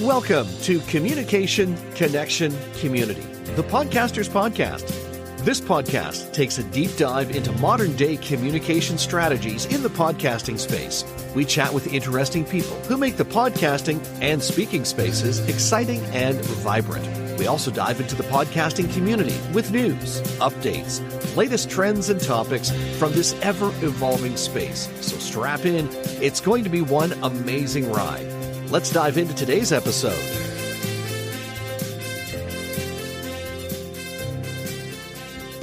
Welcome to Communication, Connection, Community, the Podcaster's Podcast. This podcast takes a deep dive into modern-day communication strategies in the podcasting space. We chat with interesting people who make the podcasting and speaking spaces exciting and vibrant. We also dive into the podcasting community with news, updates, latest trends and topics from this ever-evolving space. So strap in. It's going to be one amazing ride. Let's dive into today's episode.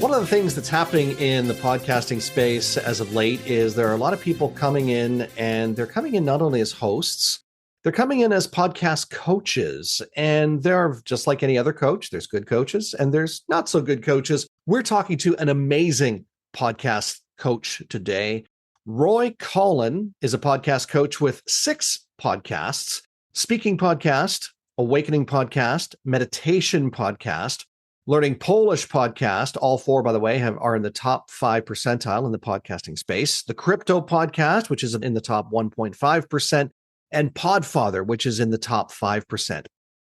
One of the things that's happening in the podcasting space as of late is there are a lot of people coming in, and they're coming in not only as hosts, they're coming in as podcast coaches. And they're just like any other coach. There's good coaches and there's not so good coaches. We're talking to an amazing podcast coach today. Roy Coughlan is a podcast coach with 6 podcasts: speaking podcast, awakening podcast, meditation podcast, learning Polish podcast. All 4, by the way, are in the top 5 percentile in the podcasting space. The crypto podcast, which is in the top 1.5%, and Podfather, which is in the top 5%.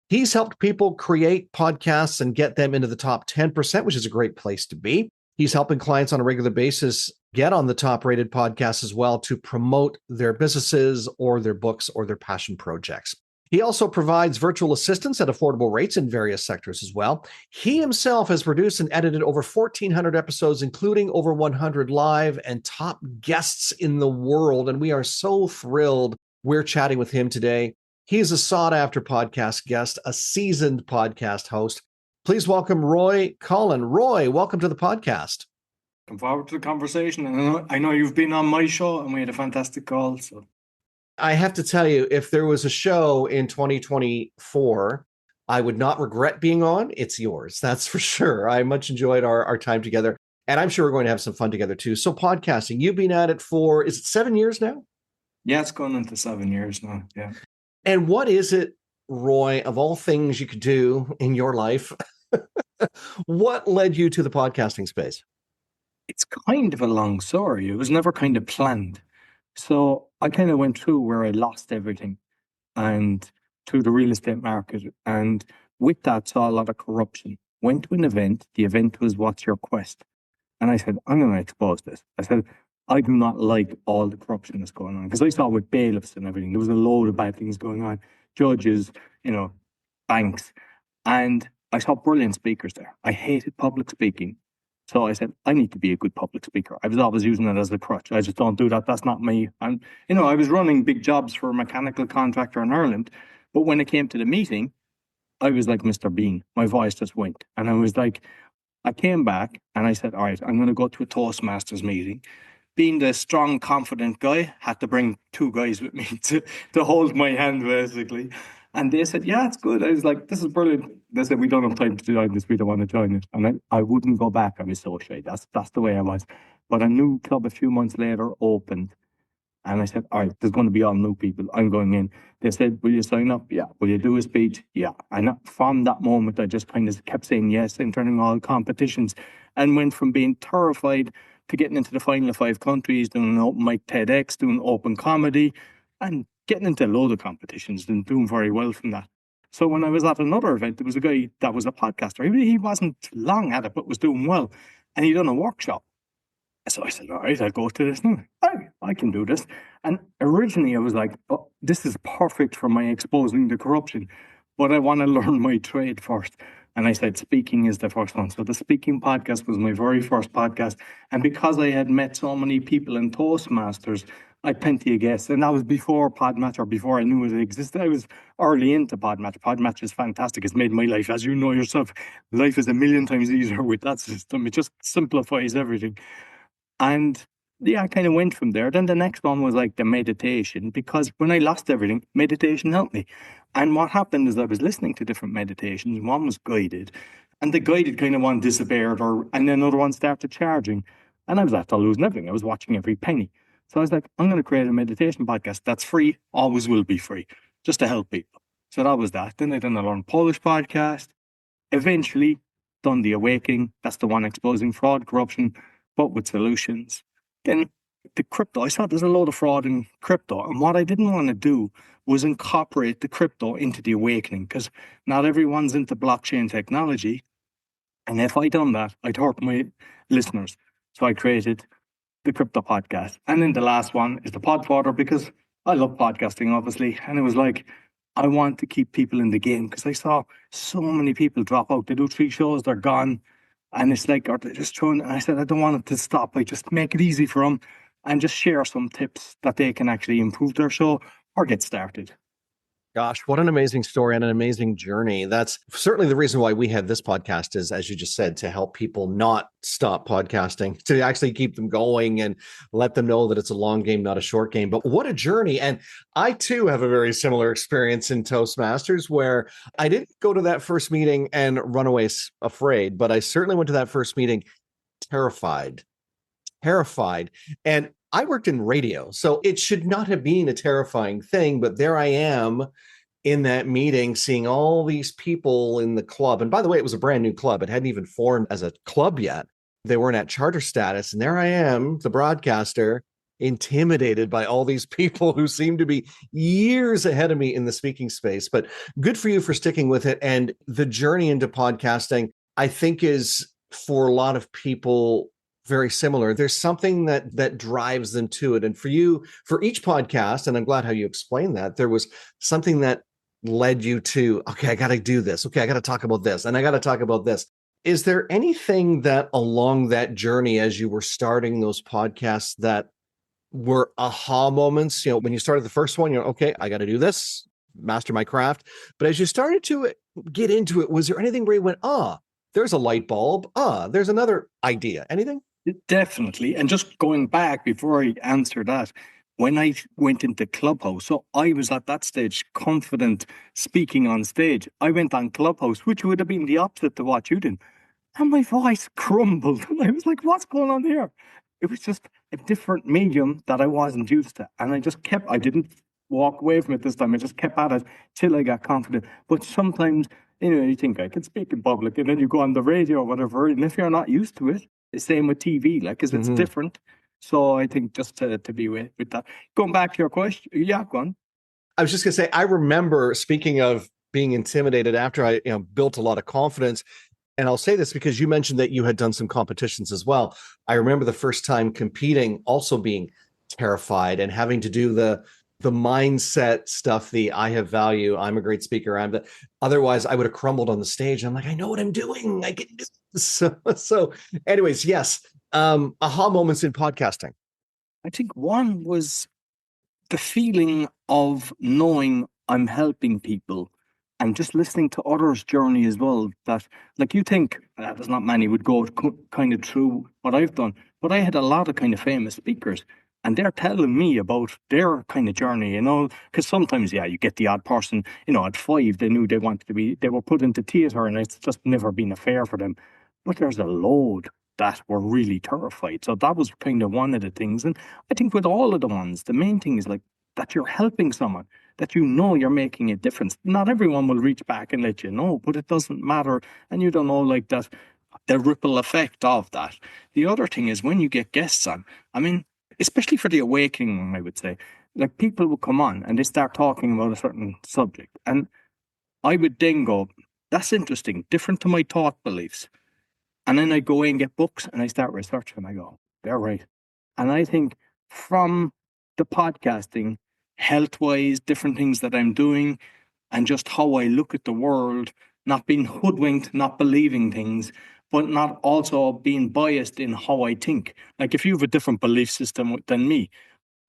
He's helped people create podcasts and get them into the top 10%, which is a great place to be. He's helping clients on a regular basis get on the top-rated podcasts as well to promote their businesses or their books or their passion projects. He also provides virtual assistants at affordable rates in various sectors as well. He himself has produced and edited over 1,400 episodes, including over 100 live and top guests in the world. And we are so thrilled we're chatting with him today. He is a sought-after podcast guest, a seasoned podcast host. Please welcome Roy Coughlan. Roy, welcome to the podcast. Looking forward to the conversation. And I know you've been on my show and we had a fantastic call. So I have to tell you, if there was a show in 2024 I would not regret being on, it's yours. That's for sure. I much enjoyed our time together. And I'm sure we're going to have some fun together too. So podcasting, you've been at it for, is it 7 years now? Yeah, it's going into 7 years now. Yeah. And what is it, Roy, of all things you could do in your life, what led you to the podcasting space? It's kind of a long story. It was never kind of planned. So I kind of went through where I lost everything and through the real estate market. And with that, saw a lot of corruption. Went to an event. The event was What's Your Quest? And I said, I'm going to expose this. I said, I do not like all the corruption that's going on. Because I saw with bailiffs and everything, there was a load of bad things going on. Judges, banks. And I saw brilliant speakers there. I hated public speaking. So I said, I need to be a good public speaker. I was always using it as a crutch. I just don't do that. That's not me. And, I was running big jobs for a mechanical contractor in Ireland. But when it came to the meeting, I was like Mr. Bean. My voice just went. And I was like, I came back and I said, all right, I'm going to go to a Toastmasters meeting. Being the strong, confident guy, had to bring 2 guys with me to hold my hand, basically. And they said, yeah, it's good. I was like, this is brilliant. They said, we don't have time to join this. We don't want to join it. And I wouldn't go back. I was so shy. That's the way I was. But a new club a few months later opened. And I said, all right, there's going to be all new people. I'm going in. They said, will you sign up? Yeah. Will you do a speech? Yeah. And from that moment, I just kind of kept saying yes, entering all competitions, and went from being terrified to getting into the final of 5 countries, doing an open mic TEDx, doing open comedy, and getting into a load of competitions and doing very well from that. So when I was at another event, there was a guy that was a podcaster. He wasn't long at it, but was doing well. And he'd done a workshop. So I said, all right, I'll go to this now. I can do this. And originally I was like, oh, this is perfect for my exposing the corruption, but I want to learn my trade first. And I said, speaking is the first one. So the speaking podcast was my very first podcast. And because I had met so many people in Toastmasters, I had plenty of guests. And that was before Podmatch, before I knew it existed. I was early into Podmatch. Podmatch is fantastic. It's made my life, as you know yourself, life is a million times easier with that system. It just simplifies everything. And yeah, I kind of went from there. Then the next one was like the meditation, because when I lost everything, meditation helped me. And what happened is I was listening to different meditations. One was guided, and the guided kind of one disappeared, and then another one started charging. And I was after losing everything. I was watching every penny. So I was like, I'm going to create a meditation podcast that's free, always will be free, just to help people. So that was that. Then I learned Polish podcast. Eventually done the Awakening. That's the one exposing fraud, corruption, but with solutions. Then the crypto, I saw there's a load of fraud in crypto. And what I didn't want to do was incorporate the crypto into the awakening, because not everyone's into blockchain technology. And if I done that, I'd hurt my listeners. So I created the crypto podcast. And then the last one is the podfather, because I love podcasting, obviously. And it was like, I want to keep people in the game, because I saw so many people drop out. They do 3 shows, they're gone. And it's like, or they're just throwing, and I said, I don't want it to stop. I just make it easy for them and just share some tips that they can actually improve their show or get started. Gosh, what an amazing story and an amazing journey. That's certainly the reason why we have this podcast is, as you just said, to help people not stop podcasting, to actually keep them going and let them know that it's a long game, not a short game. But what a journey. And I too have a very similar experience in Toastmasters, where I didn't go to that first meeting and run away afraid, but I certainly went to that first meeting terrified. And I worked in radio, so it should not have been a terrifying thing, but there I am in that meeting seeing all these people in the club. And by the way, it was a brand new club. It hadn't even formed as a club yet. They weren't at charter status. And there I am, the broadcaster, intimidated by all these people who seem to be years ahead of me in the speaking space. But good for you for sticking with it. And the journey into podcasting, I think, is for a lot of people very similar. There's something that drives them to it. And for you, for each podcast, and I'm glad how you explained that, there was something that led you to, okay, I got to do this. Okay, I got to talk about this. And I got to talk about this. Is there anything that along that journey, as you were starting those podcasts, that were aha moments? You know, when you started the first one, you're okay, I got to do this, master my craft. But as you started to get into it, was there anything where you went, there's a light bulb. There's another idea. Anything? Definitely. And just going back before I answer that, when I went into Clubhouse, so I was at that stage confident speaking on stage. I went on Clubhouse, which would have been the opposite to what you did. And my voice crumbled. And I was like, what's going on here? It was just a different medium that I wasn't used to. And I didn't walk away from it this time. I just kept at it till I got confident. But sometimes, you think I can speak in public, and then you go on the radio or whatever. And if you're not used to it, the same with TV, because it's different. So I think just to be with that. Going back to your question, yeah, go on. I was just going to say, I remember, speaking of being intimidated, after I built a lot of confidence, and I'll say this because you mentioned that you had done some competitions as well. I remember the first time competing, also being terrified and having to do the mindset stuff, I have value, I'm a great speaker, otherwise I would have crumbled on the stage. I'm like, I know what I'm doing. I can do this. So anyways, yes. Aha moments in podcasting. I think one was the feeling of knowing I'm helping people and just listening to others' journey as well. That, like, you think there's not many would go kind of through what I've done, but I had a lot of kind of famous speakers, and they're telling me about their kind of journey, because sometimes, you get the odd person, at 5, they knew they wanted to be, they were put into theatre and it's just never been a fair for them. But there's a load that were really terrified. So that was kind of one of the things. And I think with all of the ones, the main thing is that you're helping someone, that you're making a difference. Not everyone will reach back and let you know, but it doesn't matter. And you don't know that, the ripple effect of that. The other thing is when you get guests on, especially for the awakening, I would say, people will come on and they start talking about a certain subject. And I would then go, that's interesting, different to my thought beliefs. And then I go in and get books and I start researching and I go, they're right. And I think from the podcasting, health-wise, different things that I'm doing, and just how I look at the world, not being hoodwinked, not believing things, but not also being biased in how I think. Like, if you have a different belief system than me,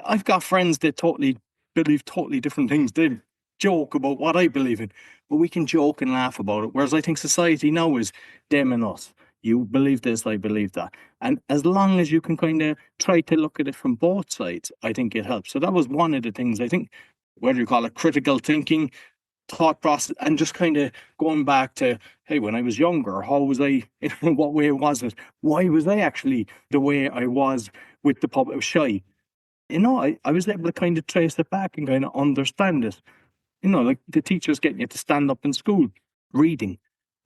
I've got friends that totally believe totally different things. They joke about what I believe in, but we can joke and laugh about it. Whereas I think society now is them and us. You believe this, I believe that. And as long as you can kind of try to look at it from both sides, I think it helps. So that was one of the things, I think, whether you call it critical thinking, thought process, and just kind of going back to, hey, when I was younger, how was I, in what way was it? Why was I actually the way I was with the public? I was shy. I was able to kind of trace it back and kind of understand it. Like the teachers getting you to stand up in school, reading.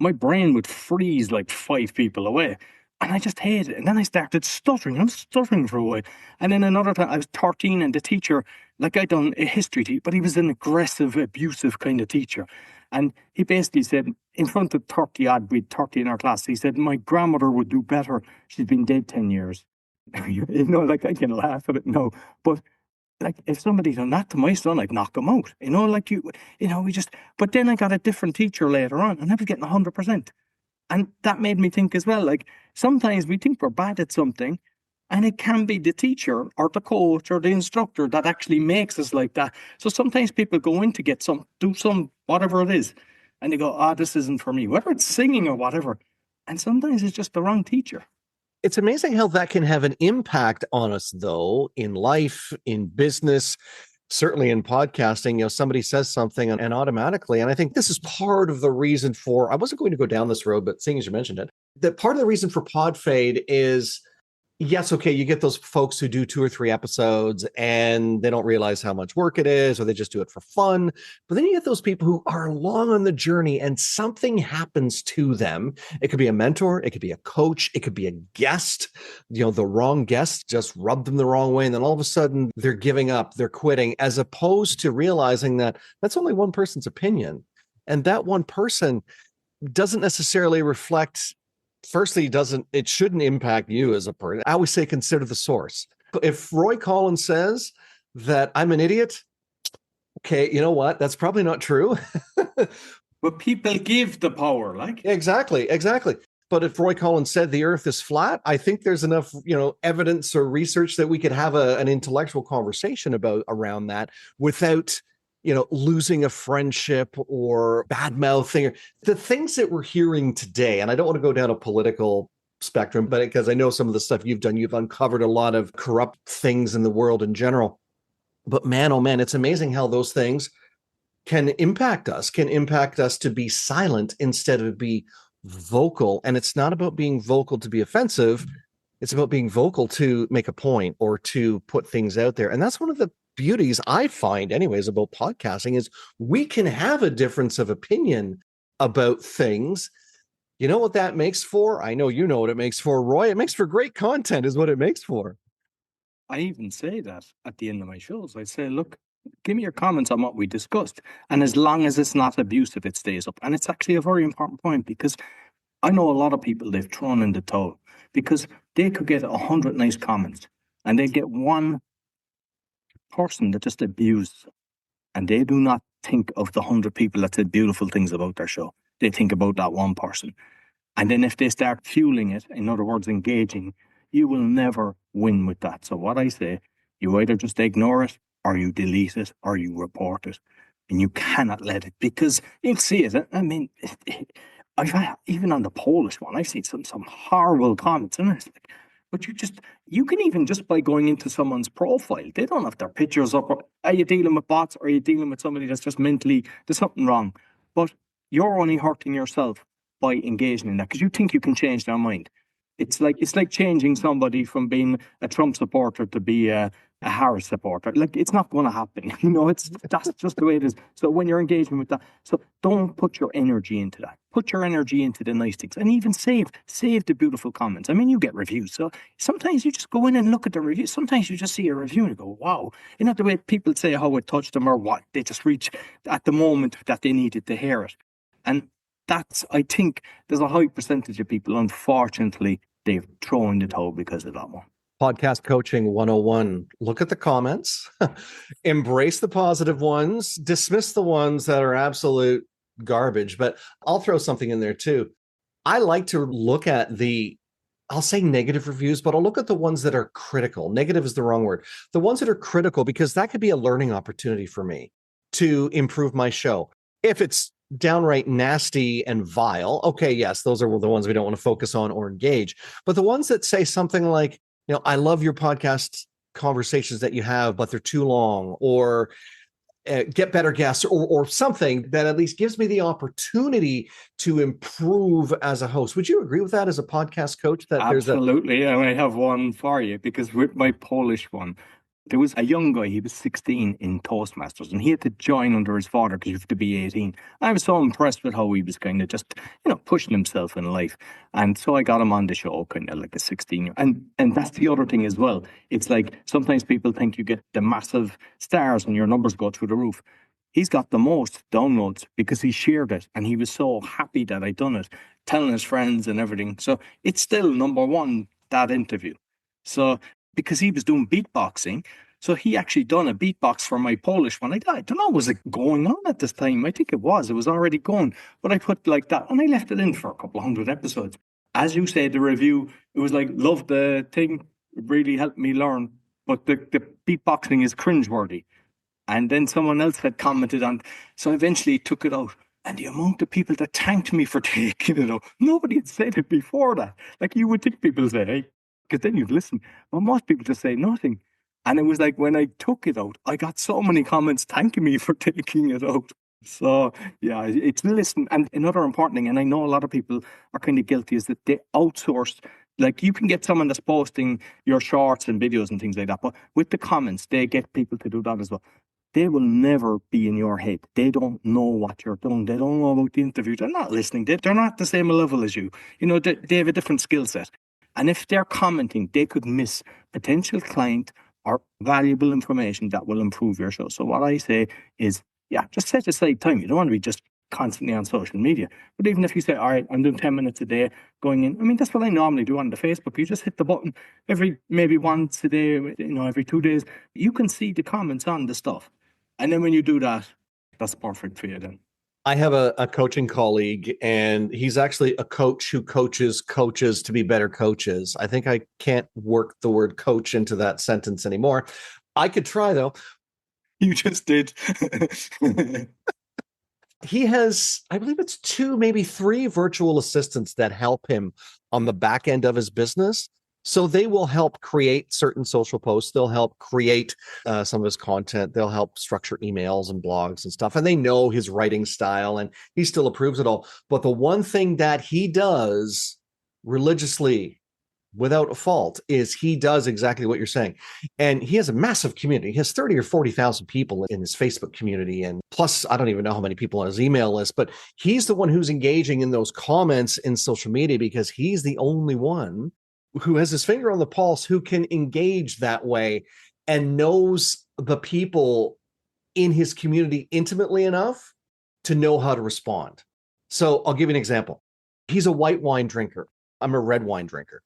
My brain would freeze like 5 people away. And I just hated it. And then I started stuttering. I was stuttering for a while. And then another time, I was 13 and the teacher, like I'd done a history teacher, but he was an aggressive, abusive kind of teacher. And he basically said, in front of 30 odd, we'd 30 in our class, he said, my grandmother would do better. She's been dead 10 years. Like I can laugh at it now. But like if somebody done that to my son, I'd knock him out. We just, but then I got a different teacher later on and I was getting 100%. And that made me think as well, like sometimes we think we're bad at something and it can be the teacher or the coach or the instructor that actually makes us like that. So sometimes people go in to do some, whatever it is, and they go, this isn't for me, whether it's singing or whatever. And sometimes it's just the wrong teacher. It's amazing how that can have an impact on us, though, in life, in business, certainly in podcasting. Somebody says something and automatically, and I think this is part of the reason I wasn't going to go down this road, but seeing as you mentioned it, that part of the reason for pod fade is, yes, okay, you get those folks who do 2 or 3 episodes and they don't realize how much work it is, or they just do it for fun. But then you get those people who are long on the journey and something happens to them. It could be a mentor, it could be a coach, it could be a guest. The wrong guest just rubbed them the wrong way. And then all of a sudden they're giving up, they're quitting, as opposed to realizing that that's only one person's opinion. And that one person doesn't necessarily reflect. Firstly, it shouldn't impact you as a person. I always say consider the source. If Roy Collins says that I'm an idiot, okay, you know what? That's probably not true. But people give the power, like. Exactly. But if Roy Collins said the earth is flat, I think there's enough, evidence or research that we could have an intellectual conversation around that without losing a friendship or bad mouthing. The things that we're hearing today, and I don't want to go down a political spectrum, but because I know some of the stuff you've done, you've uncovered a lot of corrupt things in the world in general. But man, oh man, it's amazing how those things can impact us to be silent instead of be vocal. And it's not about being vocal to be offensive. It's about being vocal to make a point or to put things out there. And that's one of the beauties I find anyways about podcasting is we can have a difference of opinion about things. You know what that makes for? I know you know what it makes for, Roy. It makes for great content is what it makes for. I even say that at the end of my shows. I say, look, give me your comments on what we discussed. And as long as it's not abusive, it stays up. And it's actually a very important point because I know a lot of people, they've thrown in the towel because they could get 100 nice comments and they get one person that just abuses and they do not think of the 100 people that said beautiful things about their show. They think about that one person. And then if they start fueling it, in other words, engaging, you will never win with that. So what I say, you either just ignore it or you delete it or you report it. And you cannot let it because you'll see it. I mean, I've had, even on the Polish one, I've seen some horrible comments. And it's like, but you can even just by going into someone's profile, they don't have their pictures up. Are you dealing with bots or are you dealing with somebody that's just mentally, there's something wrong? But you're only hurting yourself by engaging in that because you think you can change their mind. It's like changing somebody from being a Trump supporter to be a Harris supporter. Like, it's not going to happen. That's just the way it is. So when you're engaging with that, so don't put your energy into that. Put your energy into the nice things and even save the beautiful comments. I mean, you get reviews. So sometimes you just go in and look at the reviews. Sometimes you just see a review and you go, wow. The way people say how it touched them or what. They just reach at the moment that they needed to hear it. And I think there's a high percentage of people, unfortunately, they've thrown the towel because of that one. Podcast Coaching 101. Look at the comments, embrace the positive ones, dismiss the ones that are absolute garbage. But I'll throw something in there too. I like to look at I'll say negative reviews, but I'll look at the ones that are critical. Negative is the wrong word. The ones that are critical, because that could be a learning opportunity for me to improve my show. If it's downright nasty and vile, okay, yes, those are the ones we don't want to focus on or engage. But the ones that say something like, I love your podcast conversations that you have, but they're too long, or get better guests, or something that at least gives me the opportunity to improve as a host. Would you agree with that as a podcast coach? That Absolutely. And I have one for you because with my Polish one, There was a young guy, he was 16 in Toastmasters, and he had to join under his father because you have to be 18. I was so impressed with how he was kind of just, pushing himself in life. And so I got him on the show, kind of like a 16-year. And that's the other thing as well. It's like sometimes people think you get the massive stars and your numbers go through the roof. He's got the most downloads because he shared it and he was so happy that I'd done it, telling his friends and everything. So it's still number one, that interview. So because he was doing beatboxing, so he actually done a beatbox for my Polish one. I don't know, was it going on at this time? I think it was already going, but I put like that and I left it in for a couple of hundred episodes. As you said, the review, it was like, love the thing, it really helped me learn, but the beatboxing is cringeworthy. And then someone else had commented on, so I eventually took it out. And the amount of people that thanked me for taking it out, nobody had said it before that. Like you would think people say, hey, because then you'd listen. But most people just say nothing. And it was like when I took it out, I got so many comments thanking me for taking it out. So yeah, it's listen. And another important thing, and I know a lot of people are kind of guilty, is that they outsource. Like you can get someone that's posting your shorts and videos and things like that, but with the comments, they get people to do that as well. They will never be in your head. They don't know what you're doing. They don't know about the interview. They're not listening. They're not the same level as you. They have a different skill set. And if they're commenting, they could miss potential client or valuable information that will improve your show. So what I say is, just set aside time. You don't want to be just constantly on social media. But even if you say, all right, I'm doing 10 minutes a day going in. I mean, that's what I normally do on the Facebook. You just hit the button maybe once a day, every 2 days. You can see the comments on the stuff. And then when you do that, that's perfect for you then. I have a coaching colleague, and he's actually a coach who coaches coaches to be better coaches. I think I can't work the word coach into that sentence anymore. I could try, though. You just did. He has, I believe it's 2, maybe 3 virtual assistants that help him on the back end of his business. So they will help create certain social posts. They'll help create some of his content. They'll help structure emails and blogs and stuff. And they know his writing style, and he still approves it all. But the one thing that he does religiously, without a fault, is he does exactly what you're saying. And he has a massive community. He has 30 or 40,000 people in his Facebook community. And plus, I don't even know how many people on his email list, but he's the one who's engaging in those comments in social media because he's the only one who has his finger on the pulse, who can engage that way and knows the people in his community intimately enough to know how to respond. So I'll give you an example. He's a white wine drinker. I'm a red wine drinker.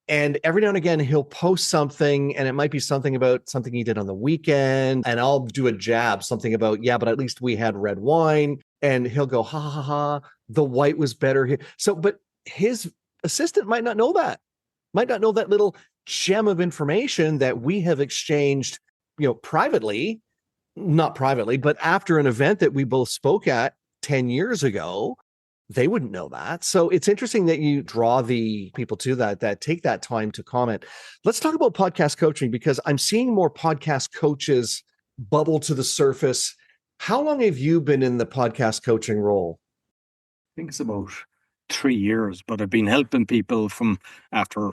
And every now and again, he'll post something, and it might be something about something he did on the weekend. And I'll do a jab, something about, but at least we had red wine. And he'll go, ha, ha, ha, the white was better here. So, but his assistant might not know that. Might not know that little gem of information that we have exchanged, privately, not privately, but after an event that we both spoke at 10 years ago, they wouldn't know that. So it's interesting that you draw the people to that take that time to comment. Let's talk about podcast coaching, because I'm seeing more podcast coaches bubble to the surface. How long have you been in the podcast coaching role? I think it's about 3 years, but I've been helping people from after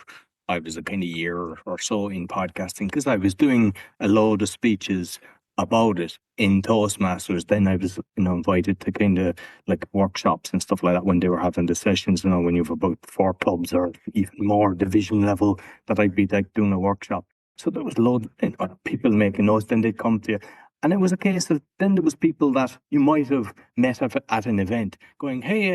I was a kind of year or so in podcasting, because I was doing a load of speeches about it in Toastmasters. Then I was invited to kind of like workshops and stuff like that when they were having the sessions, when you have about 4 pubs or even more division level, that I'd be like doing a workshop. So there was a load of people making notes, then they'd come to you. And it was a case of, then there was people that you might have met at an event going, hey,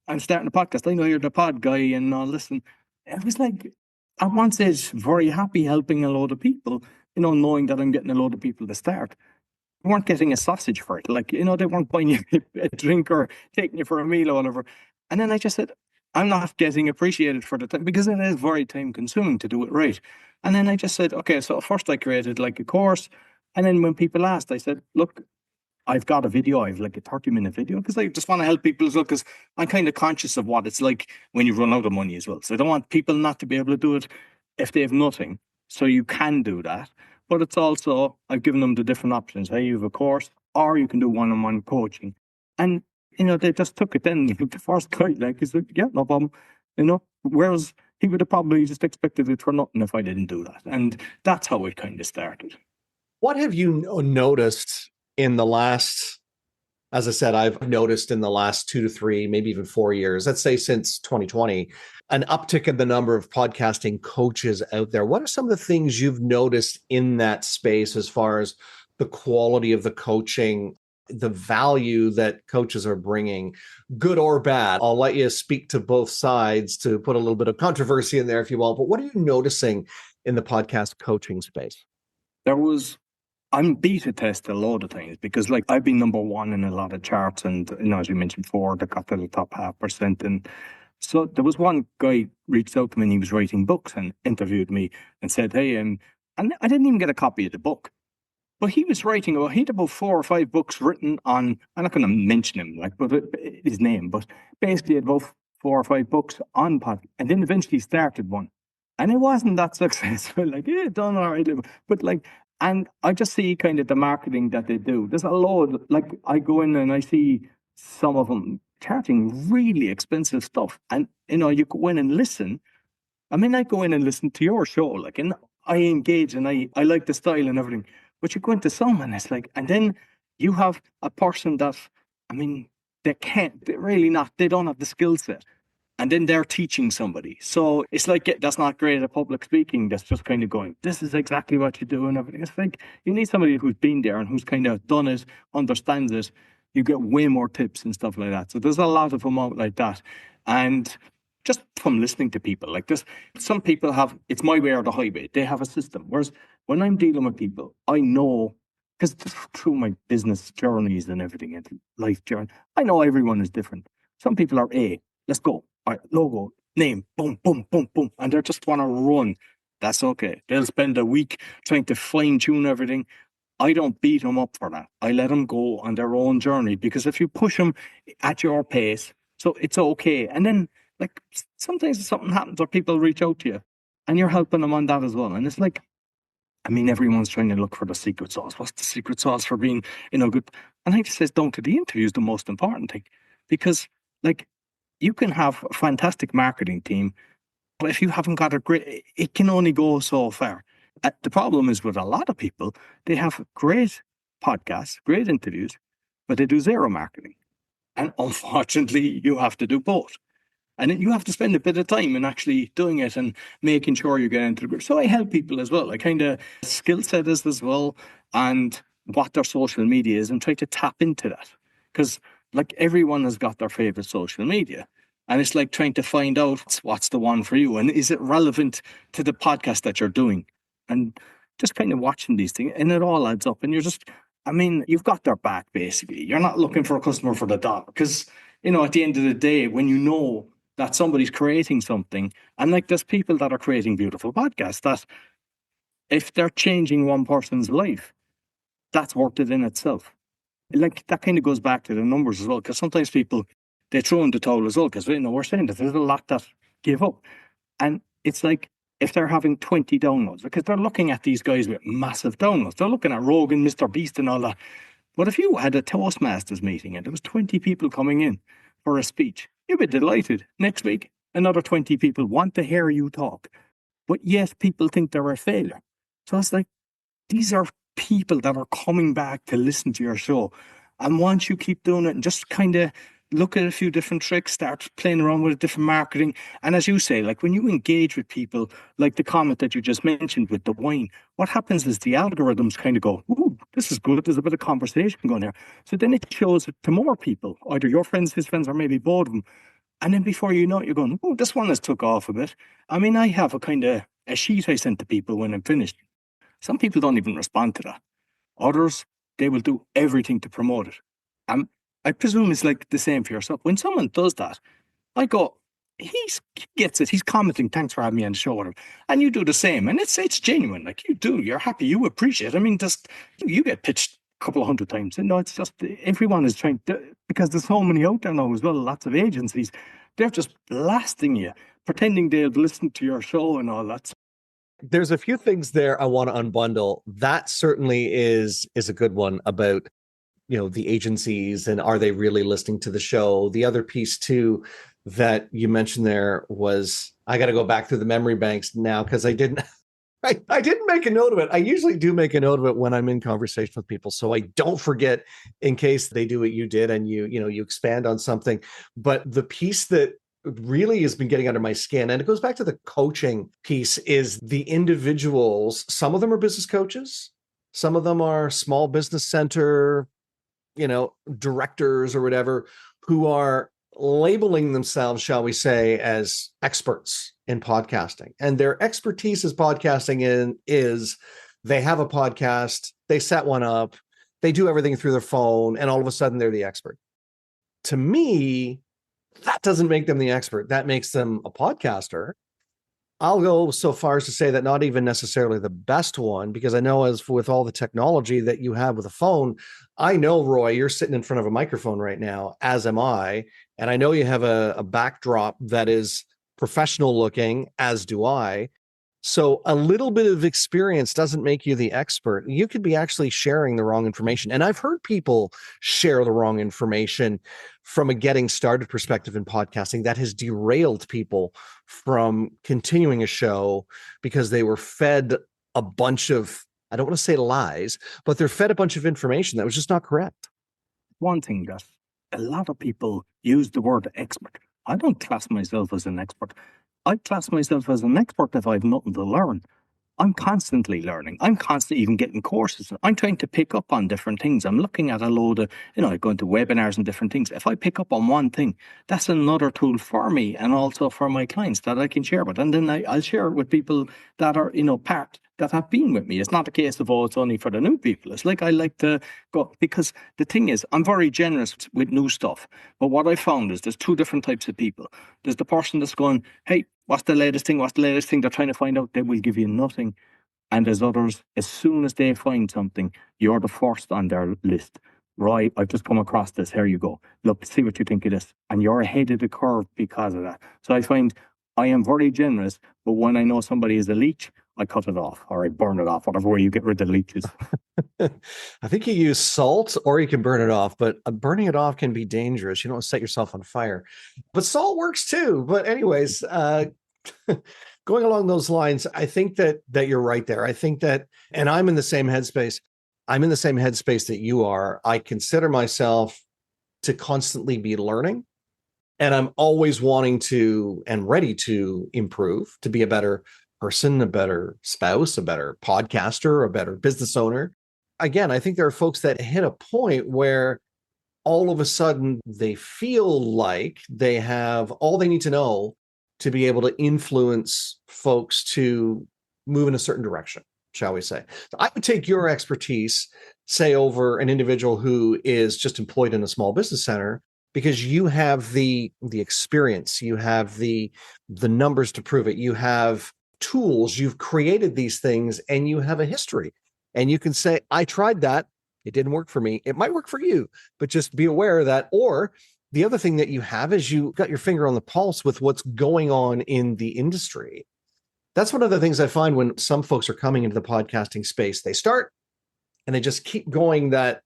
I'm starting a podcast. I know you're the pod guy and all this. And it was like, at one stage, very happy helping a load of people, knowing that I'm getting a load of people to start. They weren't getting a sausage for it. Like, they weren't buying you a drink or taking you for a meal or whatever. And then I just said, I'm not getting appreciated for the time, because it is very time consuming to do it right. And then I just said, okay, so first I created like a course. And then when people asked, I said, look, I've got a video. I have like a 30-minute video, because I just want to help people as well, because I'm kind of conscious of what it's like when you run out of money as well. So I don't want people not to be able to do it if they have nothing. So you can do that. But it's also, I've given them the different options. Hey, you have a course, or you can do one-on-one coaching. And, they just took it then. The first guy, like, he's like, yeah, no problem. Whereas he would have probably just expected it for nothing if I didn't do that. And that's how it kind of started. What have you noticed in the last, as I said, I've noticed in the last 2 to 3, maybe even 4 years, let's say since 2020, an uptick in the number of podcasting coaches out there. What are some of the things you've noticed in that space as far as the quality of the coaching, the value that coaches are bringing, good or bad? I'll let you speak to both sides to put a little bit of controversy in there, if you will. But what are you noticing in the podcast coaching space? I'm beta tested a lot of things because like I've been number one in a lot of charts and, as you mentioned before, that got to the top 0.5%. And so there was one guy reached out to me and he was writing books and interviewed me and said, hey, and I didn't even get a copy of the book. But he was writing he had about 4 or 5 books written on, I'm not going to mention him, his name, but basically about 4 or 5 books on podcast. And then eventually started one. And it wasn't that successful. Done all right. But and I just see kind of the marketing that they do. There's a lot, I go in and I see some of them charging really expensive stuff. And, you go in and listen. I mean, I go in and listen to your show, and I engage and I like the style and everything. But you go into some and it's and then you have a person that, they don't have the skill set. And then they're teaching somebody. So it's that's not great at public speaking. That's just kind of going, this is exactly what you do and everything. It's you need somebody who's been there and who's kind of done it, understands it. You get way more tips and stuff like that. So there's a lot of them out like that. And just from listening to people some people have, it's my way or the highway. They have a system. Whereas when I'm dealing with people, I know, because through my business journeys and everything and life journey, I know everyone is different. Some people are let's go. All right, logo, name, boom, boom, boom, boom. And they just want to run. That's okay. They'll spend a week trying to fine tune everything. I don't beat them up for that. I let them go on their own journey because if you push them at your pace, so it's okay. And then sometimes something happens or people reach out to you and you're helping them on that as well. And it's everyone's trying to look for the secret sauce. What's the secret sauce for being, good? And I just says, down to the interview is the most important thing because you can have a fantastic marketing team, but if you haven't got it can only go so far. The problem is with a lot of people, they have great podcasts, great interviews, but they do zero marketing. And unfortunately, you have to do both. And then you have to spend a bit of time in actually doing it and making sure you get into the group. So I help people as well. I kind of skill set is as well and what their social media is and try to tap into that. Because everyone has got their favorite social media. And it's trying to find out what's the one for you. And is it relevant to the podcast that you're doing? And just kind of watching these things. And it all adds up. And you're just, you've got their back, basically. You're not looking for a customer for the dollar. Because, at the end of the day, when you know that somebody's creating something, and there's people that are creating beautiful podcasts, that if they're changing one person's life, that's worth it in itself. That kind of goes back to the numbers as well, because sometimes people, they throw in the towel as well, because we're saying that there's a lot that give up. And it's if they're having 20 downloads, because they're looking at these guys with massive downloads. They're looking at Rogan, Mr. Beast and all that. But if you had a Toastmasters meeting and there was 20 people coming in for a speech, you'd be delighted. Next week, another 20 people want to hear you talk. But yet people think they're a failure. So it's these are people that are coming back to listen to your show. And once you keep doing it and just kind of look at a few different tricks, start playing around with different marketing. And as you say, when you engage with people, like the comment that you just mentioned with the wine, what happens is the algorithms kind of go, ooh, this is good. There's a bit of conversation going there. So then it shows it to more people, either your friends, his friends, or maybe both of them. And then before you know it, you're going, oh, this one has took off a bit. I have a kind of a sheet I send to people when I'm finished. Some people don't even respond to that. Others, they will do everything to promote it. I presume it's the same for yourself. When someone does that, I go, he gets it. He's commenting, thanks for having me on the show. Whatever. And you do the same. And it's genuine. You're happy. You appreciate it. Just, you get pitched a couple of hundred times. It's just, everyone is trying to, because there's so many out there now as well, lots of agencies. They're just blasting you, pretending they'll listen to your show and all that. There's a few things there I want to unbundle. That certainly is a good one about, the agencies and are they really listening to the show? The other piece too that you mentioned there was I got to go back through the memory banks now because I didn't. I didn't make a note of it. I usually do make a note of it when I'm in conversation with people, so I don't forget in case they do what you did and you expand on something. But the piece that really has been getting under my skin, and it goes back to the coaching piece, is the individuals. Some of them are business coaches, some of them are small business center, directors or whatever, who are labeling themselves, shall we say, as experts in podcasting. And their expertise as podcasting is they have a podcast, they set one up, they do everything through their phone, and all of a sudden they're the expert. To me, that doesn't make them the expert. That makes them a podcaster. I'll go so far as to say that not even necessarily the best one, because I know as with all the technology that you have with a phone, I know, Roy, you're sitting in front of a microphone right now, as am I. And I know you have a backdrop that is professional looking, as do I. So a little bit of experience doesn't make you the expert. You could be actually sharing the wrong information. And I've heard people share the wrong information from a getting started perspective in podcasting that has derailed people from continuing a show because they were fed a bunch of, I don't want to say lies, but they're fed a bunch of information that was just not correct. One thing that a lot of people use the word expert. I don't class myself as an expert. I class myself as an expert if I have nothing to learn. I'm constantly learning. I'm constantly even getting courses. I'm trying to pick up on different things. I'm looking at a load of, going to webinars and different things. If I pick up on one thing, that's another tool for me and also for my clients that I can share with. And then I'll share it with people that are, that have been with me. It's not a case of, it's only for the new people. It's like I like to go, because the thing is, I'm very generous with new stuff. But what I found is there's two different types of people. There's the person that's going, hey, what's the latest thing? What's the latest thing? They're trying to find out. They will give you nothing. And there's others, as soon as they find something, you're the first on their list. Roy, I've just come across this. Here you go. Look, see what you think of this. And you're ahead of the curve because of that. So I find I am very generous, but when I know somebody is a leech, I cut it off or I burn it off, whatever way you get rid of leeches. I think you use salt or you can burn it off, but burning it off can be dangerous. You don't want to set yourself on fire. But salt works too. But anyways, going along those lines, I think that you're right there. I think that, and I'm in the same headspace. I'm in the same headspace that you are. I consider myself to constantly be learning, and I'm always wanting to and ready to improve, to be a better person, a better spouse, a better podcaster, a better business owner. Again, I think there are folks that hit a point where all of a sudden they feel like they have all they need to know to be able to influence folks to move in a certain direction, shall we say. So I would take your expertise, say, over an individual who is just employed in a small business center, because you have the experience, you have the numbers to prove it, you have tools, you've created these things, and you have a history. And you can say, I tried that. It didn't work for me. It might work for you, but just be aware of that. Or the other thing that you have is you got your finger on the pulse with what's going on in the industry. That's one of the things I find when some folks are coming into the podcasting space. They start and they just keep going down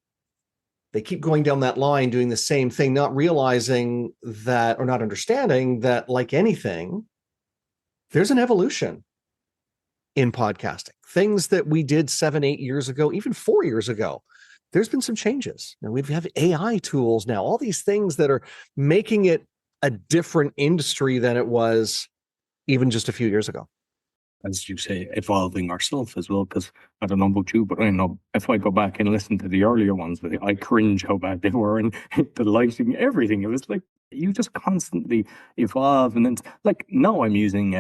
that line, doing the same thing, not realizing that, or not understanding that, like anything, there's an evolution in podcasting. Things that we did 7, 8 years ago, even 4 years ago, there's been some changes. Now we have AI tools now, all these things that are making it a different industry than it was even just a few years ago. As you say, evolving ourselves as well, because I don't know about you, but I know if I go back and listen to the earlier ones, I cringe how bad they were, and the lighting, everything. It was like you just constantly evolve. And then, like, now I'm using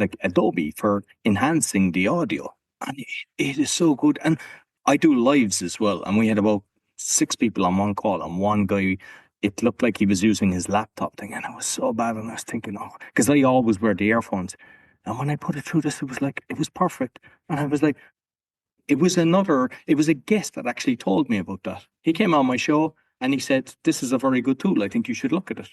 like Adobe for enhancing the audio, and it is so good. And I do lives as well, and we had about 6 people on one call, and one guy, it looked like he was using his laptop thing, and it was so bad. And I was thinking, because I always wear the earphones. And when I put it through this, it was perfect. And I was like, it was a guest that actually told me about that. He came on my show and he said, this is a very good tool. I think you should look at it.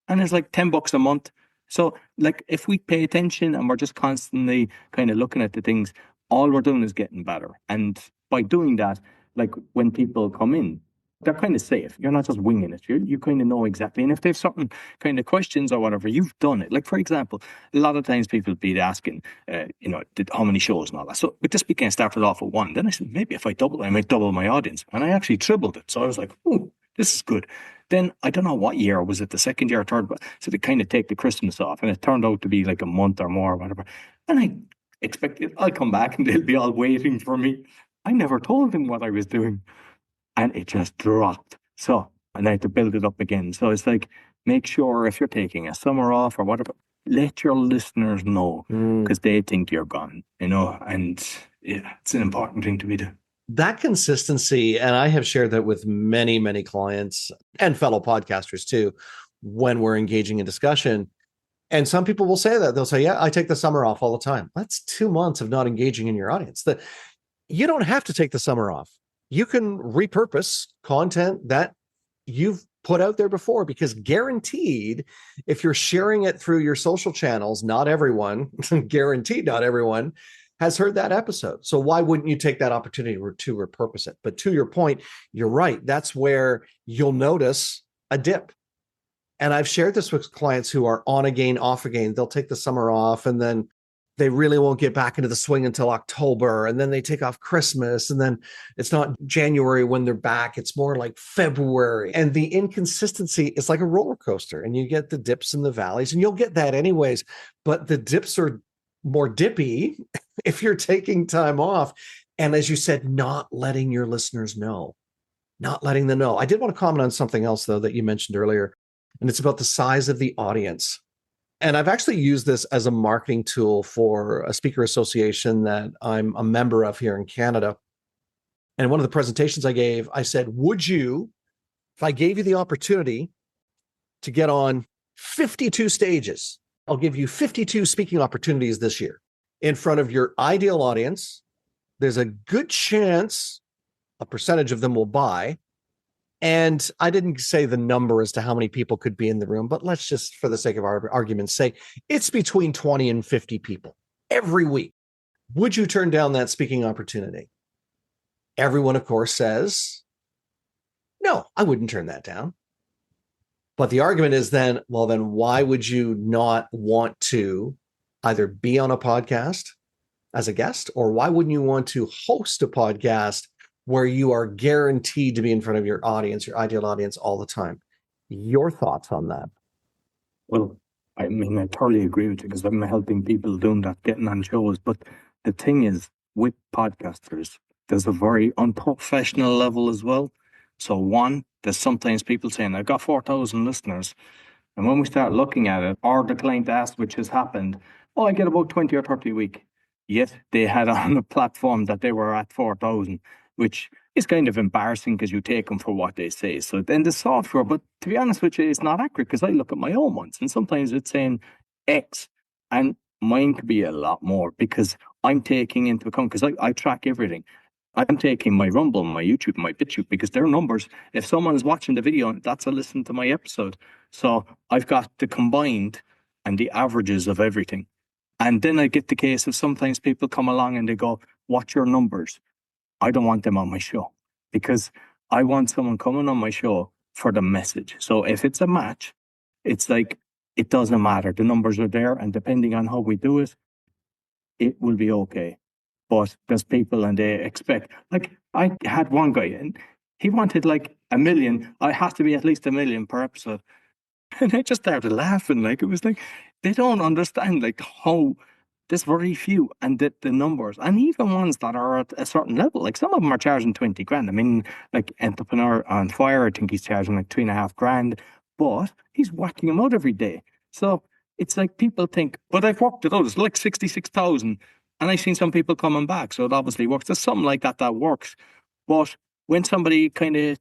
And it's like $10 a month. So like, if we pay attention and we're just constantly kind of looking at the things, all we're doing is getting better. And by doing that, like when people come in, they're kind of safe. You're not just winging it. You kind of know exactly. And if they have certain kind of questions or whatever, you've done it. Like, for example, a lot of times people be asking, how many shows and all that. So with this weekend, I started off with one. Then I said, maybe if I double, I might double my audience. And I actually tripled it. So I was like, oh, this is good. Then I don't know what year, was it the second year or third? But so they kind of take the Christmas off, and it turned out to be like a month or more or whatever. And I expected I'll come back and they'll be all waiting for me. I never told them what I was doing. And it just dropped. So, and I had to build it up again. So it's like, make sure if you're taking a summer off or whatever, let your listeners know, because they think you're gone, and yeah, it's an important thing to be doing. That consistency, and I have shared that with many, many clients and fellow podcasters too, when we're engaging in discussion. And some people will say that. They'll say, yeah, I take the summer off all the time. That's 2 months of not engaging in your audience. You don't have to take the summer off. You can repurpose content that you've put out there before, because guaranteed, if you're sharing it through your social channels, not everyone, guaranteed not everyone, has heard that episode. So why wouldn't you take that opportunity to repurpose it? But to your point, you're right. That's where you'll notice a dip. And I've shared this with clients who are on again, off again. They'll take the summer off, and then they really won't get back into the swing until October. And then they take off Christmas. And then it's not January when they're back. It's more like February. And the inconsistency is like a roller coaster. And you get the dips and the valleys, and you'll get that anyways. But the dips are more dippy if you're taking time off. And as you said, not letting your listeners know, not letting them know. I did want to comment on something else, though, that you mentioned earlier. And it's about the size of the audience. And I've actually used this as a marketing tool for a speaker association that I'm a member of here in Canada. And one of the presentations I gave, I said, would you, if I gave you the opportunity to get on 52 stages, I'll give you 52 speaking opportunities this year in front of your ideal audience. There's a good chance a percentage of them will buy. And I didn't say the number as to how many people could be in the room, but let's just, for the sake of our argument, say it's between 20 and 50 people every week. Would you turn down that speaking opportunity? Everyone, of course, says, no, I wouldn't turn that down. But the argument is then, well, then why would you not want to either be on a podcast as a guest, or why wouldn't you want to host a podcast where you are guaranteed to be in front of your audience, your ideal audience, all the time? Your thoughts on that? Well, I mean, I totally agree with you, because I'm helping people doing that, getting on shows. But the thing is, with podcasters, there's a very unprofessional level as well. So one, there's sometimes people saying, I've got 4,000 listeners. And when we start looking at it, or the client asks, which has happened, I get about 20 or 30 a week. Yet they had on a platform that they were at 4,000. Which is kind of embarrassing, because you take them for what they say. So then the software, but to be honest with you, it's not accurate, because I look at my own ones, and sometimes it's saying X, and mine could be a lot more, because I'm taking into account, because I track everything. I'm taking my Rumble, my YouTube, my BitChute, because they're numbers. If someone is watching the video, that's a listen to my episode. So I've got the combined and the averages of everything. And then I get the case of sometimes people come along and they go, what's your numbers? I don't want them on my show, because I want someone coming on my show for the message. So if it's a match, it's like, it doesn't matter. The numbers are there, and depending on how we do it, it will be okay. But there's people, and they expect, like, I had one guy, and he wanted like 1 million. I have to be at least 1 million per episode. And I just started laughing. Like, it was like, they don't understand like how there's very few, and the numbers, and even ones that are at a certain level, like some of them are charging 20 grand. I mean, like Entrepreneur on Fire, I think he's charging like 3.5 grand, but he's whacking them out every day. So it's like, people think, but I've worked it out, it's like 66,000, and I've seen some people coming back, so it obviously works. There's something like that works. But when somebody kind of,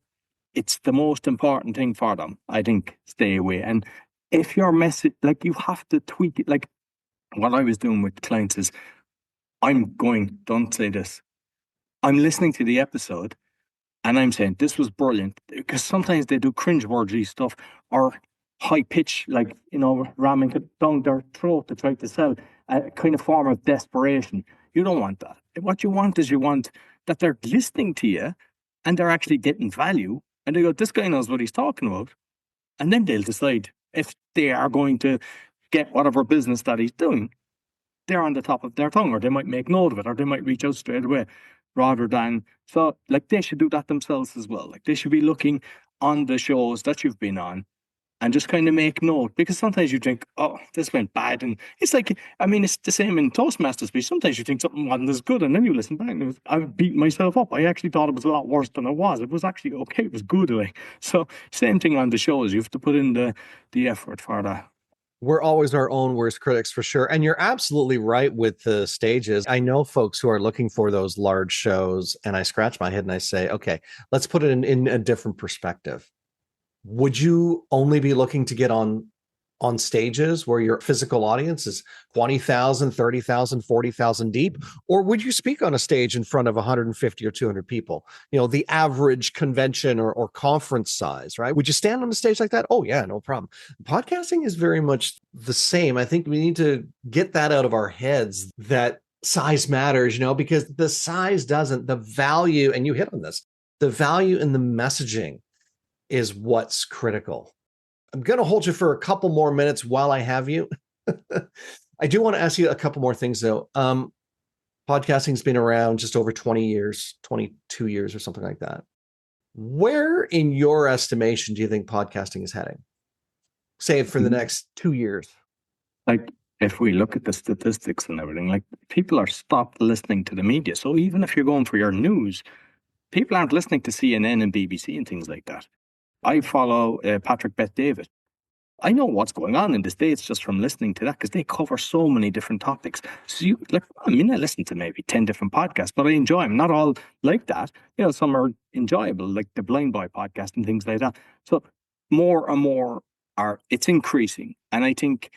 it's the most important thing for them, I think, stay away. And if your message, like, you have to tweak it. Like, what I was doing with clients is, I'm going, don't say this. I'm listening to the episode, and I'm saying, this was brilliant. Because sometimes they do cringeworthy stuff, or high pitch, like, ramming it down their throat to try to sell, a kind of form of desperation. You don't want that. What you want is, you want that they're listening to you, and they're actually getting value, And they go, this guy knows what he's talking about. And then they'll decide if they are going to get whatever business that he's doing. They're on the top of their tongue, or they might make note of it, or they might reach out straight away rather than, so like they should do that themselves as well. Like they should be looking on the shows that you've been on and just kind of make note, because sometimes you think, oh, this went bad. And it's like, I mean, it's the same in Toastmaster speech. Sometimes you think something wasn't as good, and then you listen back and I've beaten myself up. I actually thought it was a lot worse than it was. It was actually okay. It was good. Like, so same thing on the shows. You have to put in the effort for that. We're always our own worst critics for sure. And you're absolutely right with the stages. I know folks who are looking for those large shows, and I scratch my head and I say, okay, let's put it in a different perspective. Would you only be looking to get on stages where your physical audience is 20,000, 30,000, 40,000 deep? Or would you speak on a stage in front of 150 or 200 people? You know, the average convention or conference size, right? Would you stand on a stage like that? Oh, yeah, no problem. Podcasting is very much the same. I think we need to get that out of our heads, that size matters, because the size doesn't. The value, and you hit on this, the value in the messaging is what's critical. I'm going to hold you for a couple more minutes while I have you. I do want to ask you a couple more things, though. Podcasting's been around just over 20 years, 22 years or something like that. Where, in your estimation, do you think podcasting is heading? Say for the next 2 years. Like, if we look at the statistics and everything, like people are stopped listening to the media. So even if you're going for your news, people aren't listening to CNN and BBC and things like that. I follow Patrick Bet-David. I know what's going on in the States just from listening to that, because they cover so many different topics. So I listen to maybe 10 different podcasts, but I enjoy them. Not all like that. Some are enjoyable, like the Blind Boy podcast and things like that. So more and more it's increasing. And I think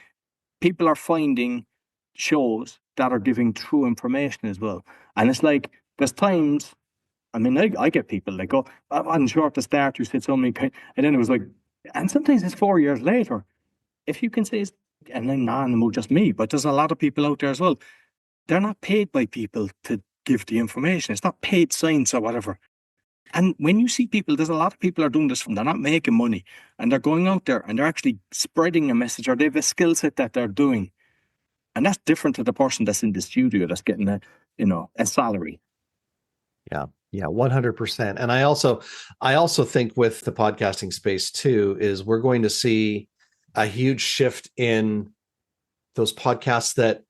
people are finding shows that are giving true information as well. And it's like, there's times, I get people like, oh, I wasn't sure at the start, you said so many, and then it was like, and sometimes it's 4 years later. If you can say, and then just me, but there's a lot of people out there as well. They're not paid by people to give the information. It's not paid science or whatever. And when you see people, there's a lot of people are doing this from, they're not making money, and they're going out there and they're actually spreading a message, or they have a skill set that they're doing. And that's different to the person that's in the studio that's getting a salary. Yeah. Yeah, 100%. And I also think with the podcasting space too, is we're going to see a huge shift in those podcasts that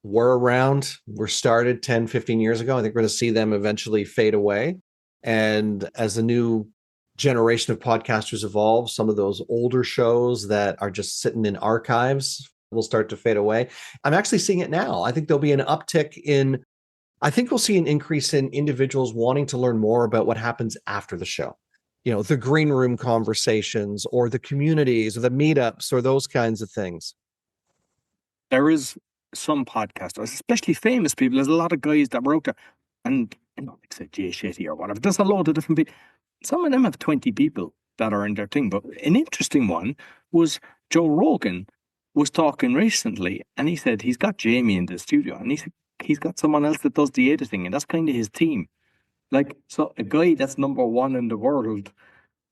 were started 10, 15 years ago. I think we're going to see them eventually fade away. And as the new generation of podcasters evolve, some of those older shows that are just sitting in archives will start to fade away. I'm actually seeing it now. I think there'll be an uptick I think we'll see an increase in individuals wanting to learn more about what happens after the show. The green room conversations, or the communities, or the meetups, or those kinds of things. There is some podcasters, especially famous people. There's a lot of guys that were out there, and like say Jay Shetty or whatever. There's a load of different people. Some of them have 20 people that are in their thing. But an interesting one was Joe Rogan was talking recently, and he said he's got Jamie in the studio, and he said he's got someone else that does the editing, and that's kind of his team. Like, so a guy that's number one in the world,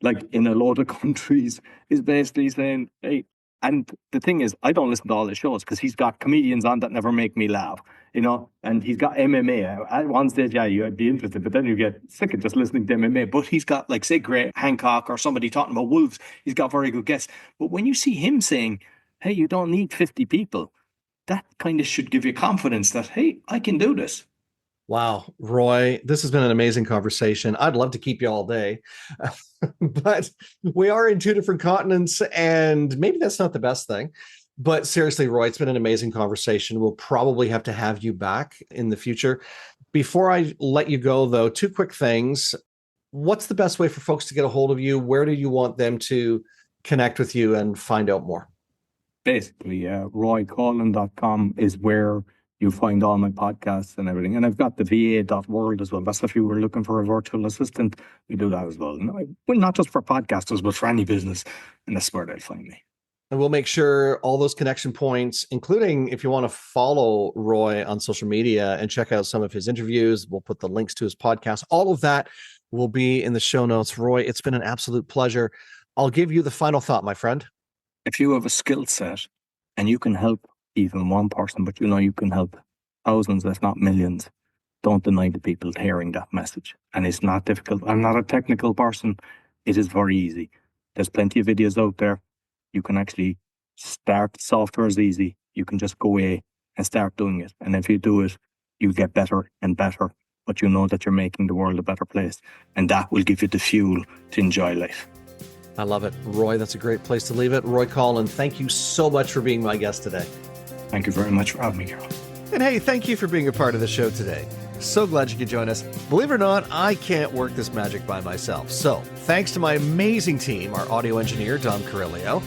like in a lot of countries, is basically saying, hey, and the thing is, I don't listen to all his shows because he's got comedians on that never make me laugh, and he's got MMA. At one stage, yeah, you'd be interested, but then you get sick of just listening to MMA. But he's got, like, say, Graham Hancock or somebody talking about wolves. He's got very good guests. But when you see him saying, hey, you don't need 50 people, that kind of should give you confidence that, hey, I can do this. Wow, Roy, this has been an amazing conversation. I'd love to keep you all day, but we are in two different continents, and maybe that's not the best thing. But seriously, Roy, it's been an amazing conversation. We'll probably have to have you back in the future. Before I let you go, though, two quick things. What's the best way for folks to get a hold of you? Where do you want them to connect with you and find out more? Basically, roycoughlan.com is where you find all my podcasts and everything. And I've got the va.world as well. That's if you were looking for a virtual assistant, we do that as well. Well, not just for podcasters, but for any business. And that's where they'll find me. And we'll make sure all those connection points, including if you want to follow Roy on social media and check out some of his interviews, we'll put the links to his podcast. All of that will be in the show notes. Roy, it's been an absolute pleasure. I'll give you the final thought, my friend. If you have a skill set and you can help even one person, but you can help thousands, if not millions, don't deny the people hearing that message. And it's not difficult. I'm not a technical person. It is very easy. There's plenty of videos out there. You can actually start. Software is easy. You can just go away and start doing it. And if you do it, you get better and better. But you know that you're making the world a better place. And that will give you the fuel to enjoy life. I love it. Roy, that's a great place to leave it. Roy Coughlan, thank you so much for being my guest today. Thank you very much for having me, Carol. And hey, thank you for being a part of the show today. So glad you could join us. Believe it or not, I can't work this magic by myself. So thanks to my amazing team, our audio engineer, Don Carrillo,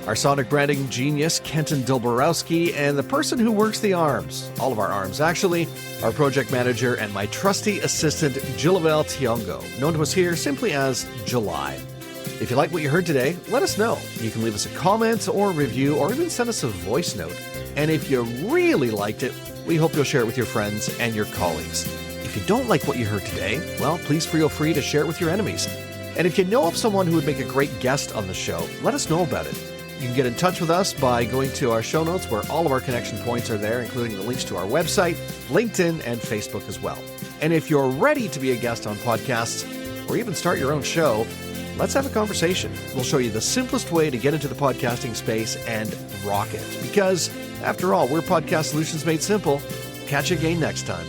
our sonic branding genius, Kenton Dilborowski, and the person who works the arms, all of our arms actually, our project manager and my trusty assistant, Jillavel Tiongo, known to us here simply as July. If you like what you heard today, let us know. You can leave us a comment or review or even send us a voice note. And if you really liked it, we hope you'll share it with your friends and your colleagues. If you don't like what you heard today, well, please feel free to share it with your enemies. And if you know of someone who would make a great guest on the show, let us know about it. You can get in touch with us by going to our show notes where all of our connection points are there, including the links to our website, LinkedIn, and Facebook as well. And if you're ready to be a guest on podcasts or even start your own show, let's have a conversation. We'll show you the simplest way to get into the podcasting space and rock it. Because, after all, we're Podcast Solutions Made Simple. Catch you again next time.